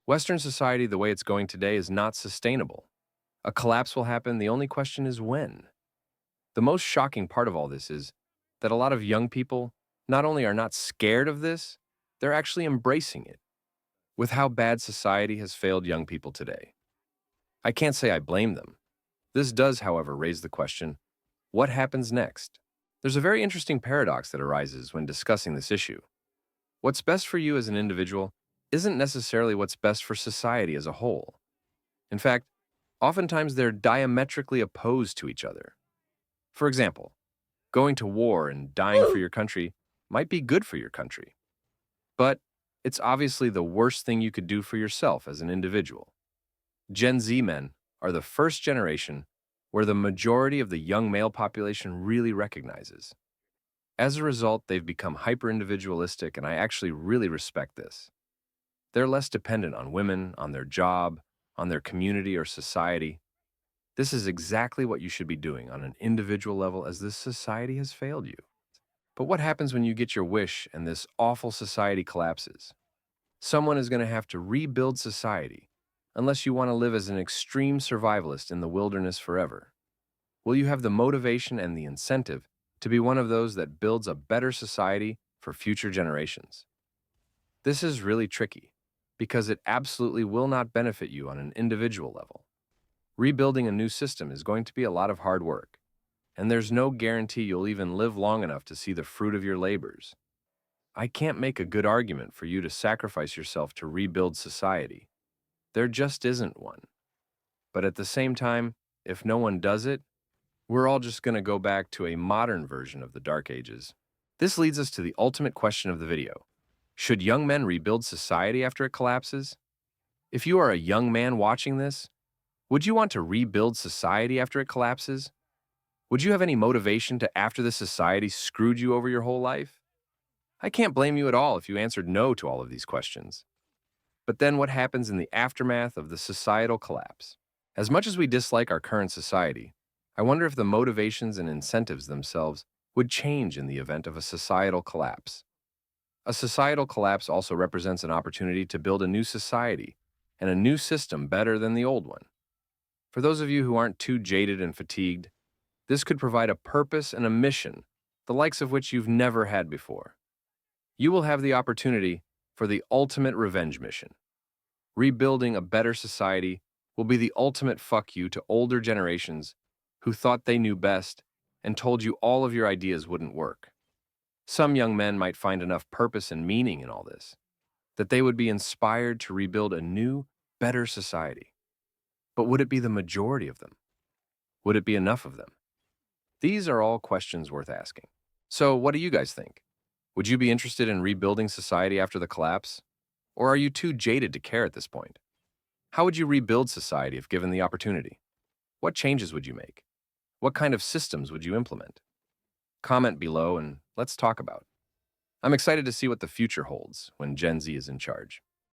Western society, the way it's going today, is not sustainable. A collapse will happen, the only question is when. The most shocking part of all this is that a lot of young people not only are not scared of this, they're actually embracing it, with how bad society has failed young people today. I can't say I blame them. This does, however, raise the question, what happens next? There's a very interesting paradox that arises when discussing this issue. What's best for you as an individual isn't necessarily what's best for society as a whole. In fact, oftentimes they're diametrically opposed to each other. For example, going to war and dying for your country might be good for your country, but it's obviously the worst thing you could do for yourself as an individual. Gen Z men are the first generation where the majority of the young male population really recognizes. As a result, they've become hyper-individualistic, and I actually really respect this. They're less dependent on women, on their job, on their community or society. This is exactly what you should be doing on an individual level, as this society has failed you. But what happens when you get your wish and this awful society collapses? Someone is going to have to rebuild society, unless you want to live as an extreme survivalist in the wilderness forever. Will you have the motivation and the incentive to be one of those that builds a better society for future generations? This is really tricky, because it absolutely will not benefit you on an individual level. Rebuilding a new system is going to be a lot of hard work, and there's no guarantee you'll even live long enough to see the fruit of your labors. I can't make a good argument for you to sacrifice yourself to rebuild society. There just isn't one. But at the same time, if no one does it, we're all just going to go back to a modern version of the Dark Ages. This leads us to the ultimate question of the video. Should young men rebuild society after it collapses? If you are a young man watching this, would you want to rebuild society after it collapses? Would you have any motivation to after the society screwed you over your whole life? I can't blame you at all if you answered no to all of these questions. But then what happens in the aftermath of the societal collapse? As much as we dislike our current society, I wonder if the motivations and incentives themselves would change in the event of a societal collapse. A societal collapse also represents an opportunity to build a new society and a new system better than the old one. For those of you who aren't too jaded and fatigued, this could provide a purpose and a mission, the likes of which you've never had before. You will have the opportunity for the ultimate revenge mission. Rebuilding a better society will be the ultimate fuck you to older generations who thought they knew best and told you all of your ideas wouldn't work. Some young men might find enough purpose and meaning in all this that they would be inspired to rebuild a new, better society. But would it be the majority of them? Would it be enough of them? These are all questions worth asking. So, what do you guys think? Would you be interested in rebuilding society after the collapse? Or are you too jaded to care at this point? How would you rebuild society if given the opportunity? What changes would you make? What kind of systems would you implement? Comment below and let's talk about it. I'm excited to see what the future holds when Gen Z is in charge.